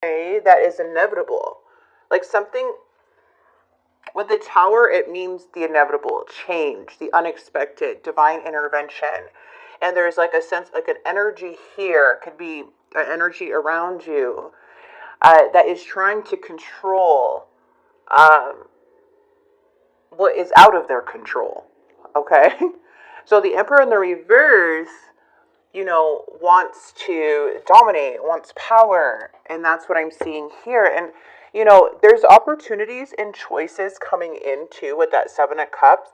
okay, that is inevitable. Like something with the Tower, it means the inevitable, change, the unexpected, divine intervention. And there's like a sense, like an energy here, could be an energy around you that is trying to control um, what is out of their control. Okay? So the Emperor in the reverse, wants to dominate, wants power. And that's what I'm seeing here. And, there's opportunities and choices coming in too with that Seven of Cups.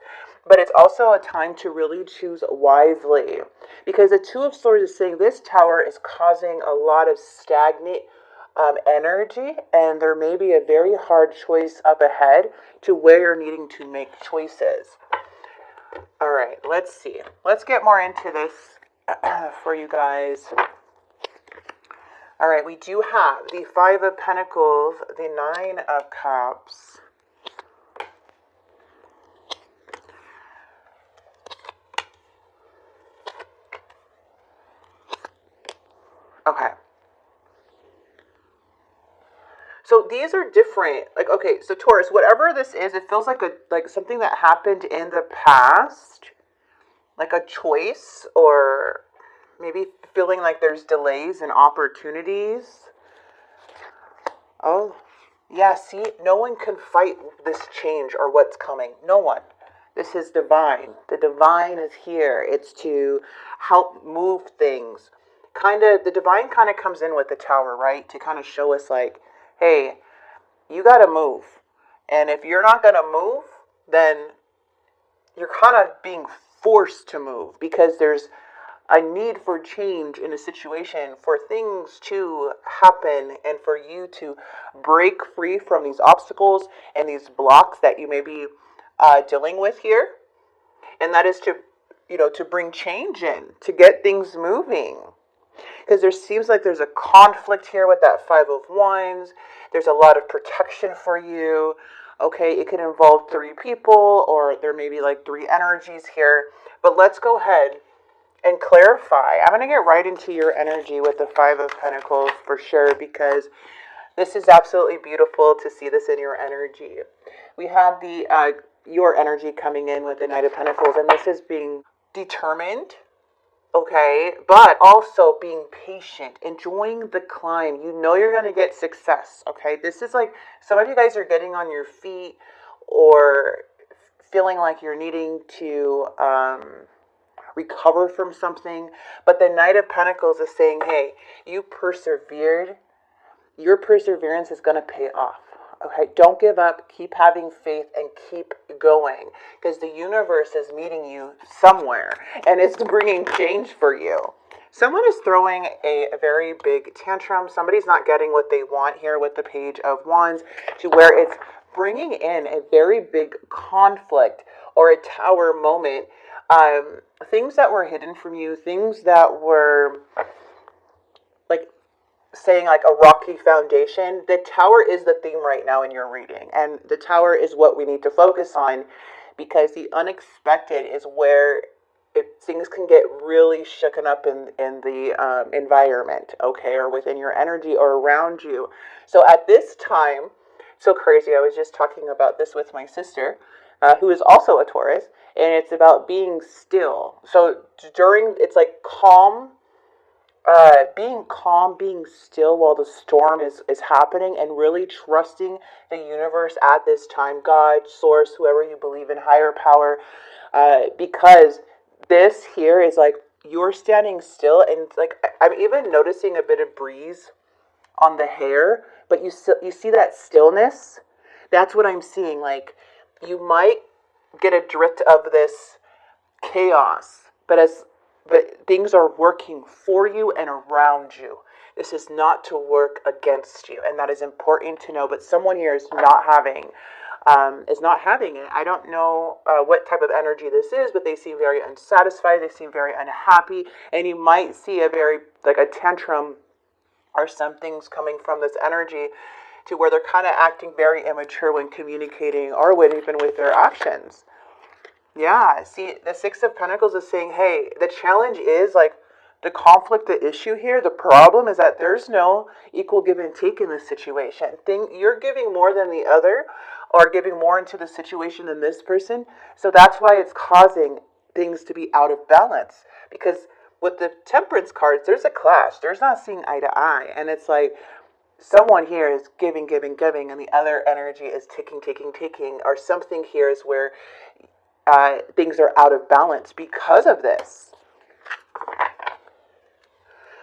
But it's also a time to really choose wisely. Because the Two of Swords is saying this Tower is causing a lot of stagnant energy. And there may be a very hard choice up ahead to where you're needing to make choices. All right, let's see. Let's get more into this for you guys. All right, we do have the Five of Pentacles, the Nine of Cups. Okay. So these are different. Like, okay, so Taurus, whatever this is, it feels like something that happened in the past, like a choice, or maybe feeling like there's delays and opportunities. Oh, yeah, see, no one can fight this change or what's coming. No one. This is divine. The divine is here. It's to help move things. The divine kind of comes in with the Tower, right? To kind of show us like, hey, you got to move. And if you're not going to move, then you're kind of being forced to move because there's a need for change in a situation, for things to happen and for you to break free from these obstacles and these blocks that you may be dealing with here. And that is to bring change in, to get things moving. Because there seems like there's a conflict here with that Five of Wands. There's a lot of protection for you. Okay, it could involve three people, or there may be like three energies here. But let's go ahead and clarify. I'm going to get right into your energy with the Five of Pentacles for sure, because this is absolutely beautiful to see this in your energy. We have your energy coming in with the Knight of Pentacles, and this is being determined. Okay, but also being patient, enjoying the climb. You know you're going to get success, okay? This is like some of you guys are getting on your feet or feeling like you're needing to recover from something. But the Knight of Pentacles is saying, hey, you persevered. Your perseverance is going to pay off. Okay, don't give up, keep having faith, and keep going, because the universe is meeting you somewhere, and it's bringing change for you. Someone is throwing a very big tantrum. Somebody's not getting what they want here with the Page of Wands, to where it's bringing in a very big conflict or a Tower moment. Things that were hidden from you, things that were like saying like a rocky foundation. The Tower is the theme right now in your reading, and the Tower is what we need to focus on, because the unexpected is where things can get really shooken up in the environment, okay, or within your energy or around you. So at this time, so crazy, I was just talking about this with my sister, who is also a Taurus, and it's about being still. So it's like being calm, being still while the storm is happening, and really trusting the universe at this time, God, source, whoever you believe in, higher power, because this here is like you're standing still, and like I'm even noticing a bit of breeze on the hair, but you see that stillness. That's what I'm seeing. Like you might get a drift of this chaos, but things are working for you and around you. This is not to work against you, and that is important to know. But someone here is not having it. I don't know what type of energy this is, but they seem very unsatisfied. They seem very unhappy, and you might see a very like a tantrum or some things coming from this energy, to where they're kind of acting very immature when communicating or even with their actions. Yeah, see, the Six of Pentacles is saying, hey, the challenge is like The conflict, the issue here, the problem is that there's no equal give and take in this situation. You're giving more than the other, or giving more into the situation than this person. So that's why it's causing things to be out of balance. Because with the temperance cards, there's a clash. There's not seeing eye to eye. And it's like someone here is giving, giving, giving, and the other energy is taking, taking, taking. Or something here is where things are out of balance because of this.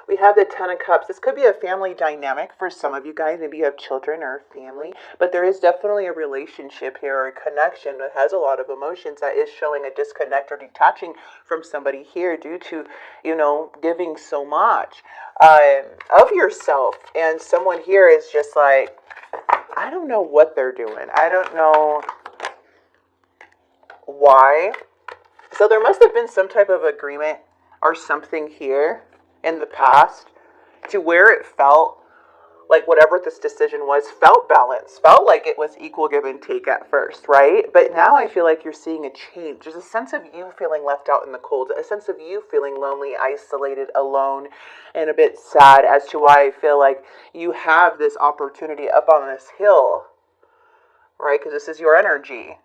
We have the Ten of Cups. This could be a family dynamic for some of you guys. Maybe you have children or family. But there is definitely a relationship here or a connection that has a lot of emotions that is showing a disconnect or detaching from somebody here due to, giving so much of yourself. And someone here is just like, I don't know what they're doing. I don't know why. So there must have been some type of agreement or something here in the past to where it felt like whatever this decision was felt balanced, felt like it was equal give and take at first, right? But now I feel like you're seeing a change. There's a sense of you feeling left out in the cold, a sense of you feeling lonely, isolated, alone, and a bit sad as to why I feel like you have this opportunity up on this hill, right? Because this is your energy.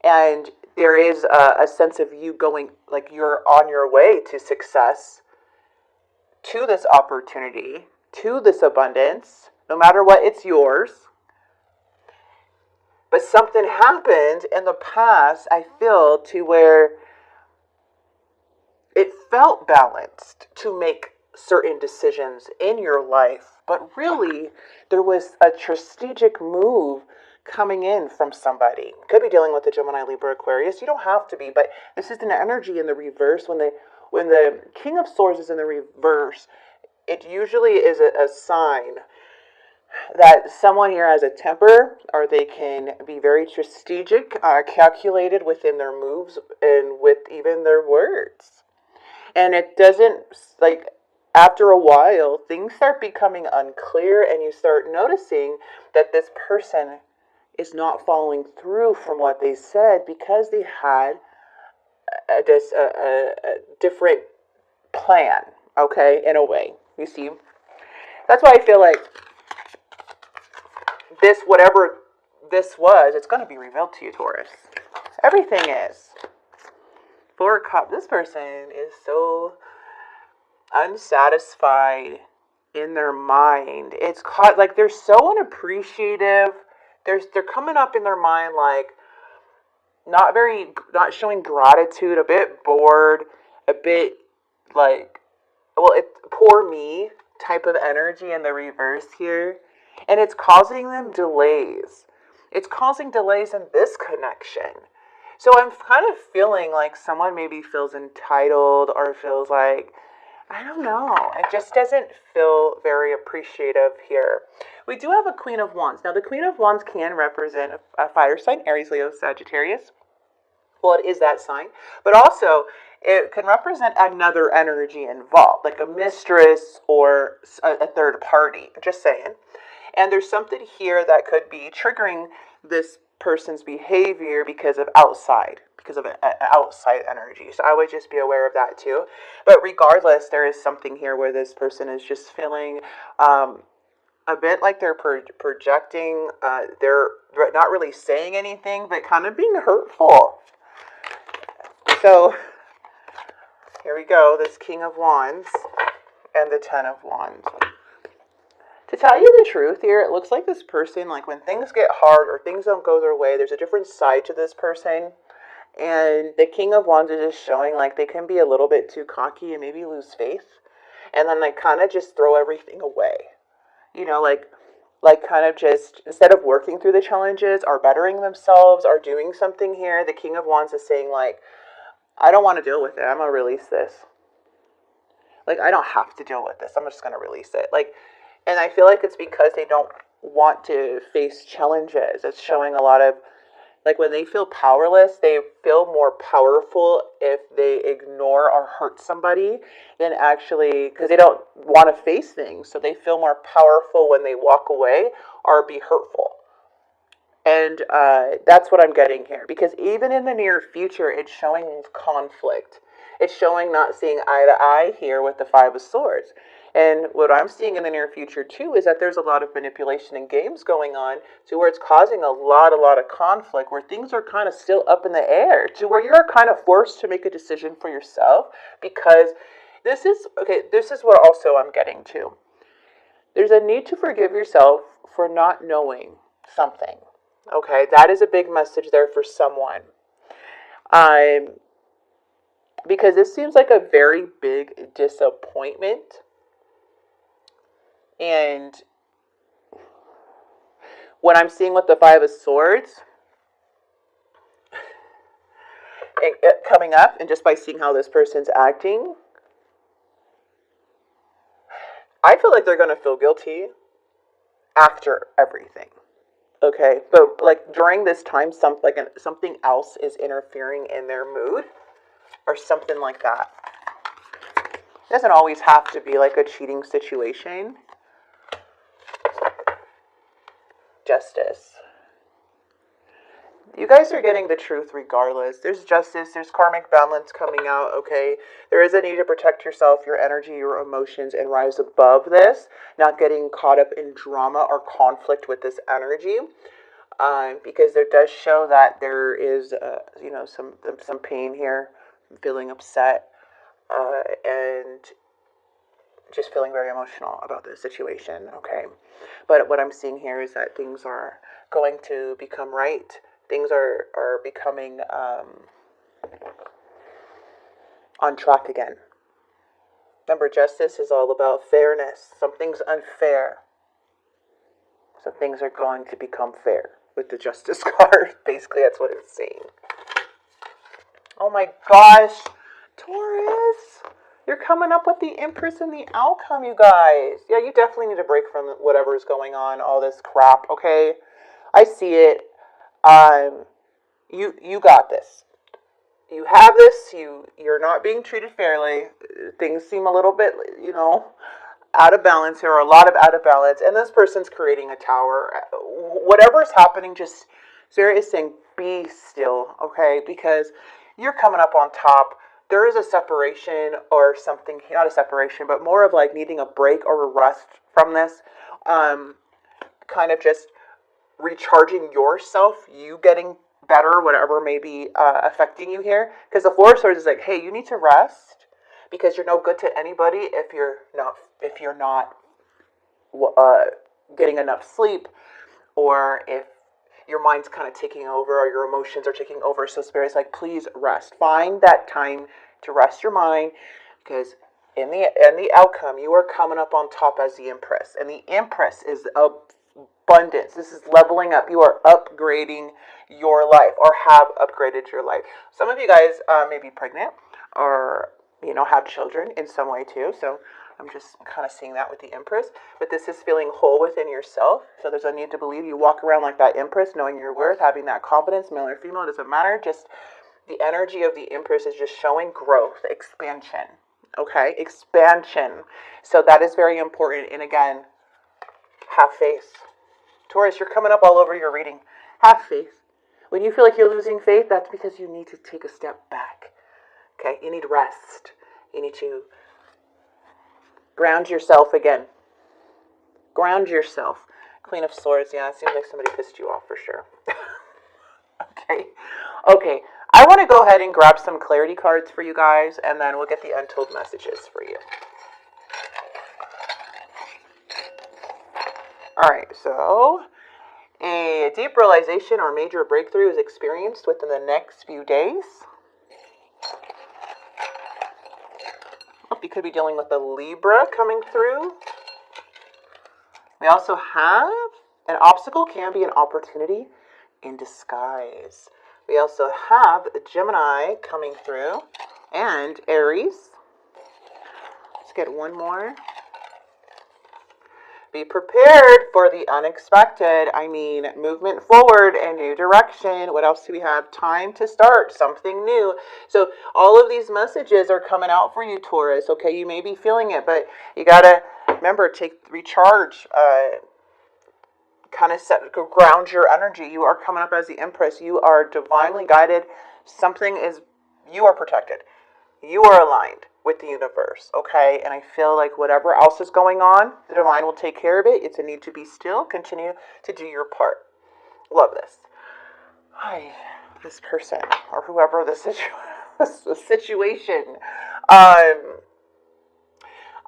And there is a sense of you going, like you're on your way to success, to this opportunity, to this abundance. No matter what, it's yours. But something happened in the past, I feel, to where it felt balanced to make certain decisions in your life. But really, there was a strategic move coming in from somebody. Could be dealing with the Gemini, Libra, Aquarius. You don't have to be, but this is an energy in the reverse. When the King of Swords is in the reverse, it usually is a sign that someone here has a temper, or they can be very strategic, calculated within their moves and with even their words. And it doesn't, like, after a while, things start becoming unclear, and you start noticing that this person is not following through from what they said because they had a different plan, okay, in a way. You see? That's why I feel like this, whatever this was, it's going to be revealed to you, Taurus. Everything is. Four of Cups. This person is so unsatisfied in their mind. It's caught, like, they're so unappreciative. They're coming up in their mind like not showing gratitude, a bit bored, a bit like, well, it's poor me type of energy in the reverse here. And it's causing them delays. It's causing delays in this connection. So I'm kind of feeling like someone maybe feels entitled or feels like, I don't know. It just doesn't feel very appreciative here. We do have a Queen of Wands. Now, the Queen of Wands can represent a fire sign, Aries, Leo, Sagittarius. Well, it is that sign. But also, it can represent another energy involved, like a mistress or a third party. Just saying. And there's something here that could be triggering this person's behavior because of outside energy. So I would just be aware of that too. But regardless, there is something here where this person is just feeling a bit like they're projecting. They're not really saying anything, but kind of being hurtful. So here we go. This King of Wands and the Ten of Wands. To tell you the truth here, it looks like this person, like when things get hard or things don't go their way, there's a different side to this person. And the King of Wands is just showing like they can be a little bit too cocky and maybe lose faith. And then they kind of just throw everything away. You know, like kind of just, instead of working through the challenges or bettering themselves or doing something here, the King of Wands is saying like, I don't want to deal with it. I'm going to release this. Like, I don't have to deal with this. I'm just going to release it. Like, and I feel like it's because they don't want to face challenges. It's showing a lot of, like, when they feel powerless, they feel more powerful if they ignore or hurt somebody than actually, because they don't want to face things. So they feel more powerful when they walk away or be hurtful. And that's what I'm getting here. Because even in the near future, it's showing conflict. It's showing not seeing eye to eye here with the Five of Swords. And what I'm seeing in the near future too is that there's a lot of manipulation and games going on to where it's causing a lot of conflict, where things are kind of still up in the air, to where you're kind of forced to make a decision for yourself, because this is what also I'm getting to. There's a need to forgive yourself for not knowing something. Okay, that is a big message there for someone. Because this seems like a very big disappointment. And what I'm seeing with the Five of Swords coming up, and just by seeing how this person's acting, I feel like they're going to feel guilty after everything. Okay, but like during this time, something else is interfering in their mood or something like that. It doesn't always have to be like a cheating situation. Justice. You guys are getting the truth regardless. There's justice, there's karmic balance coming out, okay? There is a need to protect yourself, your energy, your emotions, and rise above this, not getting caught up in drama or conflict with this energy. Because there does show that there is, some pain here, feeling upset, and just feeling very emotional about this situation, okay? But what I'm seeing here is that things are going to become right. Things are becoming on track again. Remember, justice is all about fairness. Something's unfair, so things are going to become fair with the Justice card. Basically, that's what it's saying. Oh my gosh, Taurus. You're coming up with the Empress and the outcome, you guys. Yeah, you definitely need to break from whatever's going on, all this crap, okay? I see it. You got this. You have this. You're not being treated fairly. Things seem a little bit, out of balance here, or a lot of out of balance. And this person's creating a tower. Whatever's happening, just Spirit is saying, be still, okay? Because you're coming up on top. There is a separation or something, not a separation, but more of like needing a break or a rest from this. Kind of just recharging yourself, you getting better, whatever may be affecting you here. Because the Four of Swords is like, hey, you need to rest because you're no good to anybody if you're not getting enough sleep, or if your mind's kind of taking over or your emotions are taking over. So Spirit's like, please rest. Find that time to rest your mind, because in the outcome, you are coming up on top as the Empress. And the Empress is abundance. This is leveling up. You are upgrading your life, or have upgraded your life. Some of you guys may be pregnant, or have children in some way too. So I'm just kind of seeing that with the Empress. But this is feeling whole within yourself. So there's a need to believe. You walk around like that Empress, knowing your worth, having that confidence, male or female, it doesn't matter. Just the energy of the Empress is just showing growth, expansion. Okay? Expansion. So that is very important. And again, have faith. Taurus, you're coming up all over your reading. Have faith. When you feel like you're losing faith, that's because you need to take a step back. Okay? You need rest. You need to ground yourself again. Ground yourself. Queen of Swords. Yeah, it seems like somebody pissed you off for sure. Okay. I want to go ahead and grab some clarity cards for you guys, and then we'll get the untold messages for you. Alright, so a deep realization or major breakthrough is experienced within the next few days. You could be dealing with a Libra coming through. We also have an obstacle can be an opportunity in disguise. We also have a Gemini coming through, and Aries. Let's get one more. Be prepared for the unexpected. Movement forward and new direction. What else do we have? Time to start something new. So all of these messages are coming out for you, Taurus. Okay, you may be feeling it, but you gotta remember, recharge. Kind of ground your energy. You are coming up as the Empress. You are divinely guided. You are protected. You are aligned with the universe, okay? And I feel like whatever else is going on, the divine will take care of it. It's a need to be still. Continue to do your part. Love this. Hi, this person or whoever the situation. I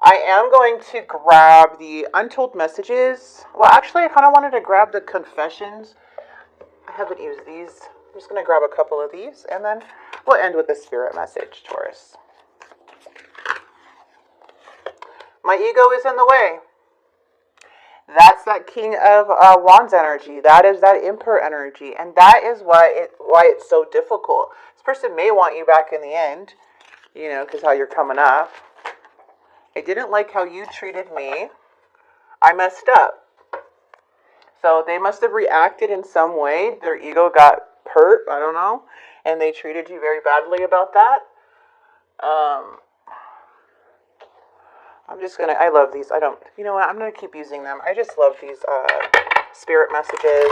am going to grab the untold messages. Well, actually, I kind of wanted to grab the confessions. I haven't used these. I'm just going to grab a couple of these, and then we'll end with the spirit message, Taurus. My ego is in the way. That's that King of Wands energy. That is that Emperor energy. And that is why it's so difficult. This person may want you back in the end, you know, because how you're coming up. I didn't like how you treated me. I messed up. So they must have reacted in some way. Their ego got hurt, I don't know. And they treated you very badly about that. I'm just going to, I love these. You know what, I'm going to keep using them. I just love these spirit messages.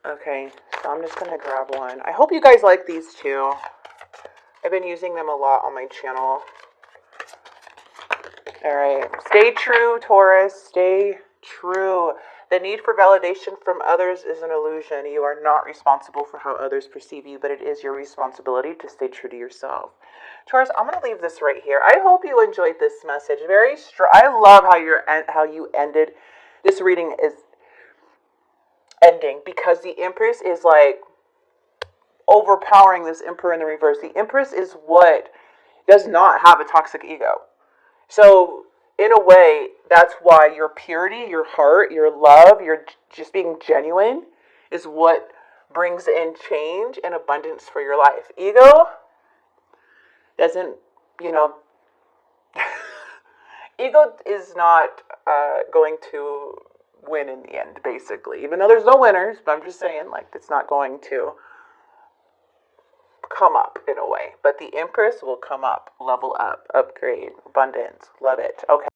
Okay, so I'm just going to grab one. I hope you guys like these too. I've been using them a lot on my channel. All right, stay true, Taurus. Stay true. The need for validation from others is an illusion. You are not responsible for how others perceive you, but it is your responsibility to stay true to yourself. Taurus, I'm going to leave this right here. I hope you enjoyed this message. Very strong. I love how you ended. This reading is ending because the Empress is like overpowering this Emperor in the reverse. The Empress is what does not have a toxic ego. So in a way, that's why your purity, your heart, your love, your just being genuine is what brings in change and abundance for your life. Ego doesn't, you know, ego is not going to win in the end, basically. Even though there's no winners, but I'm just saying, like, it's not going to come up in a way. But the Empress will come up, level up, upgrade, abundance. Love it. Okay.